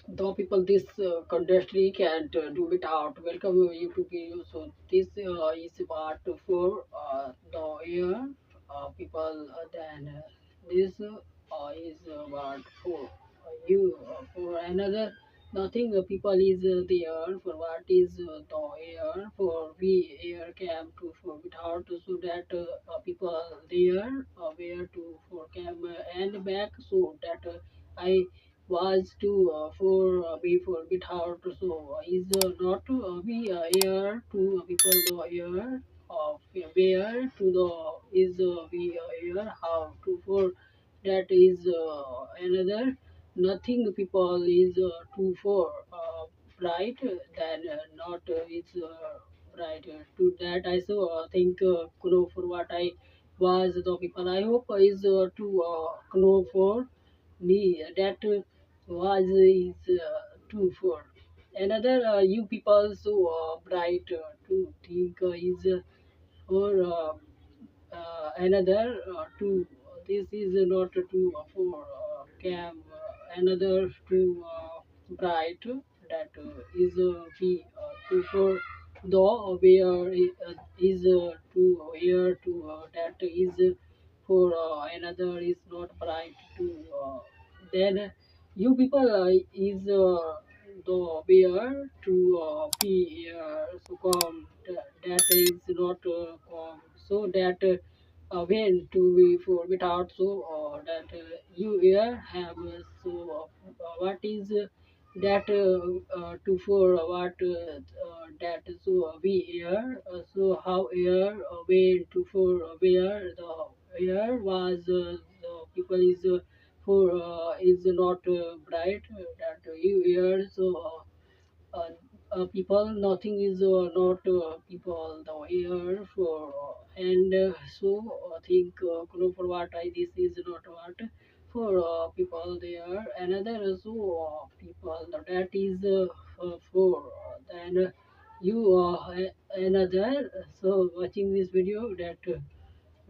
Though people this country can't do without welcome YouTube video. So this is part for the year people. Then this is part for you for another. Nothing people is there for what is the air for we air cam to for without so that people there where to for cam and back so that I was to for before without so is not be air to people the air of where to the is we air how to for that is another nothing people is too for bright than not is bright to that I so think know for what I was the people I hope is to know for me that was is too for another you people so bright to think is for another two. This is not two for cam. Another two bright that is we two for the where is two here to that is for another is not bright to then you people is the where to be so come that is not come so that when to be for without so that you here have so what is that to for what that so we here so how here when to for where the here was the people is for is not bright that you here so uh, people nothing is not people the here for and so think for what I this is not what for people there another so people that is for then you another so watching this video that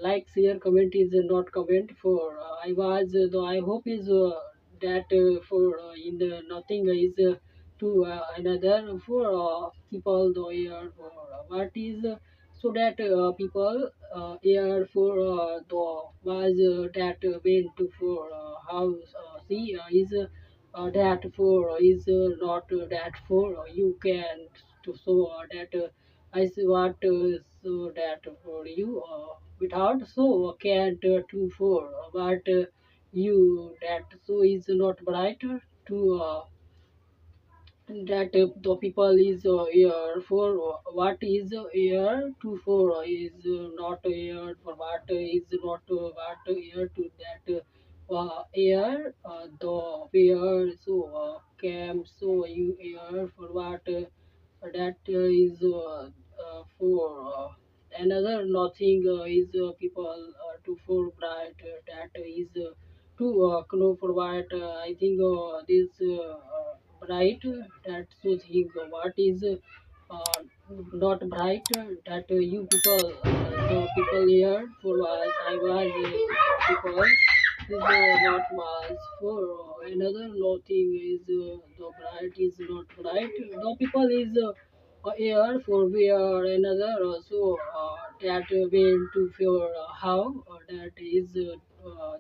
like share comment is not comment for I was though I hope is that for in the nothing is to another for people though here for what is so that people here for the was that went to for house see is that for is not that for you can to so that I see what so that for you without so can't to for but you that so is not brighter to that the people is here for what is here to for is not here for what is not what here to that here the where so came so you here for what that is for another nothing is people to for bright that is to know for what I think this bright that so think what is not bright that you people the people here for was I was people is not was for another nothing is the bright is not bright the people is here for where another also that went to for how that is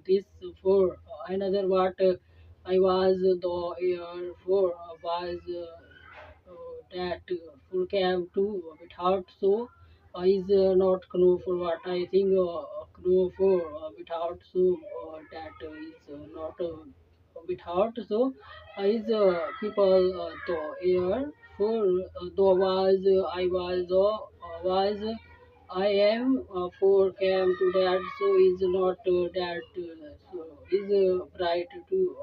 this for another what I was the year for was that full cab too without so is not know for what I think know for without so that is not without so is people the air for the was I was I am for came to that so is not that so is bright to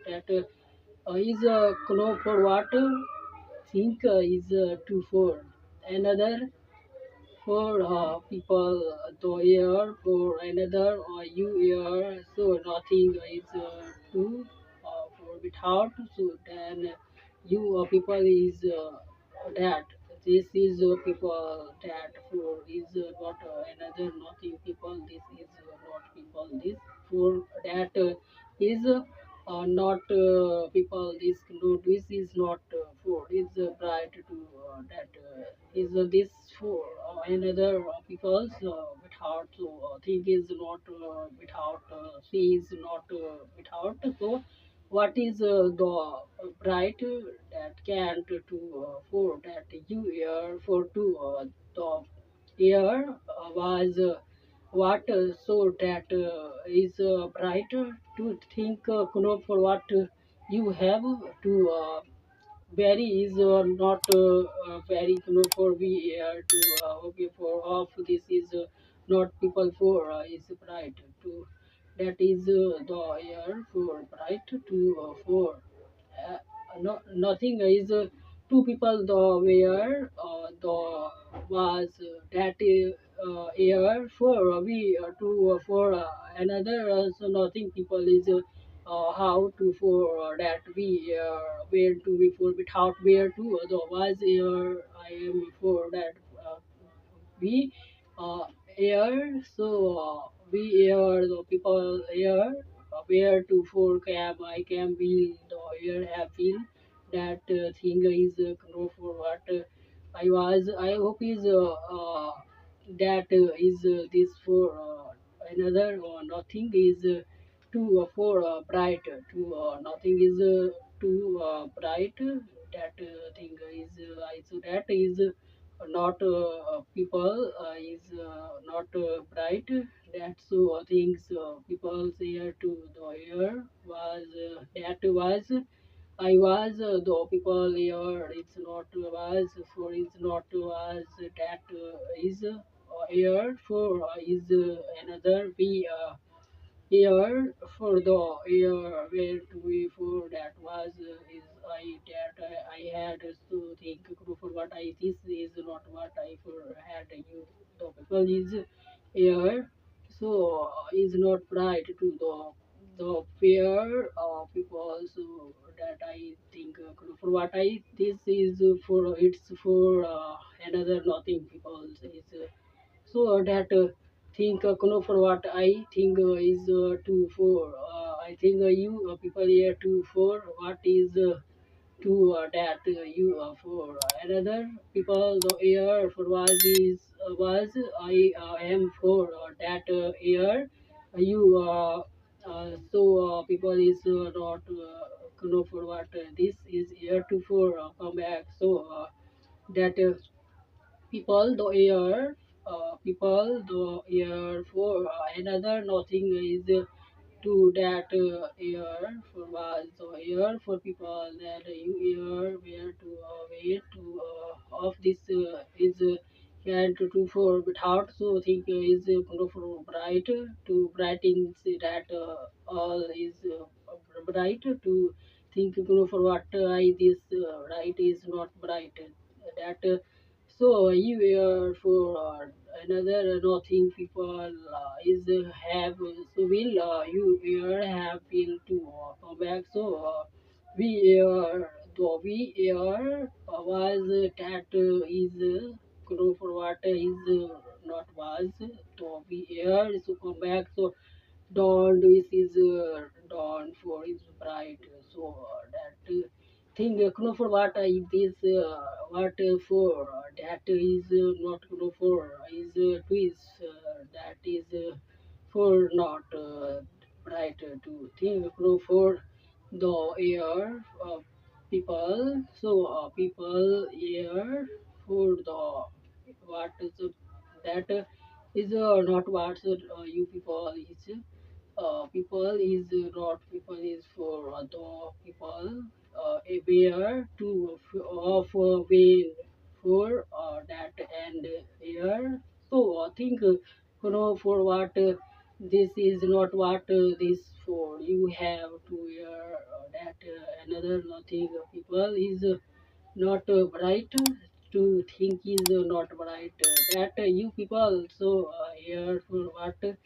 that is know for what think is to for another for people the year for another you year so nothing is to for without so then you people is that this is people that for is not another nothing people this is not people this for that is not people this is not food is bright to that is this for another people's without so thing is not without she is not without so what is the bright that can't to for that you are for to the air was what so that is brighter to think for what you have to very is not very for we to okay for off this is not people for is bright to that is the air for bright to for uh, no, nothing is two people the where the was that air for we to for another so nothing people is how to for that we where to be for without where to otherwise I am for that we uh, air so we air the people air where to for cab I can be the air have feel that thing is know for what I hope is that is this for another nothing is too for bright to nothing is too bright that thing is I so that is not people is not bright that's things people say to the air was that was I was the people here it's not was for is not was that is here for is another we here for the year where to be for that was is I that I had to think for what I this is not what I for had you the people is here so is not right to the fear people so that I think for what I this is for it's for another nothing people is so that think for what I think is two four. I think you people here two four. What is two that you for another people the air for was I am for that air you so people is not for what this is here to for come back so that people the air people the air for another nothing is to that air for was the air for people that you air where to wait to of this is can to for without so think is for bright to brighten say that all is bright to think for what I this right is not bright that so you for another nothing people is have so will you have been to come back so we though we was that is for what is not was so we so come back so dawn this is dawn for is bright so that thing know for what I this what for that is not know for is twist that is for not bright to think know for the air people so people air for the what is that is not what you people is people is not people is for other people aware to of way for that and here so I think for what this is not what this for you have to hear that another nothing people is not bright to think is not bright that you people also here for what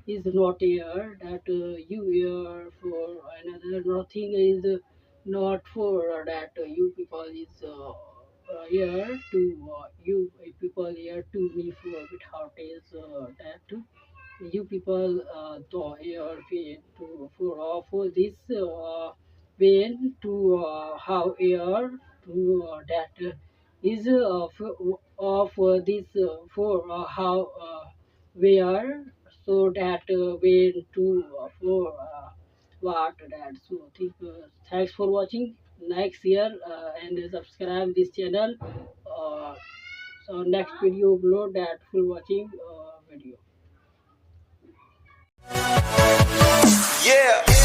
is not here that you here for another nothing is not for that you people is here to you people here to me for without is that you people to your way to for this way to how air to that is of this for how where so that way to for what that so think, thanks for watching, like share and subscribe this channel. So next video upload that for watching video. Yeah.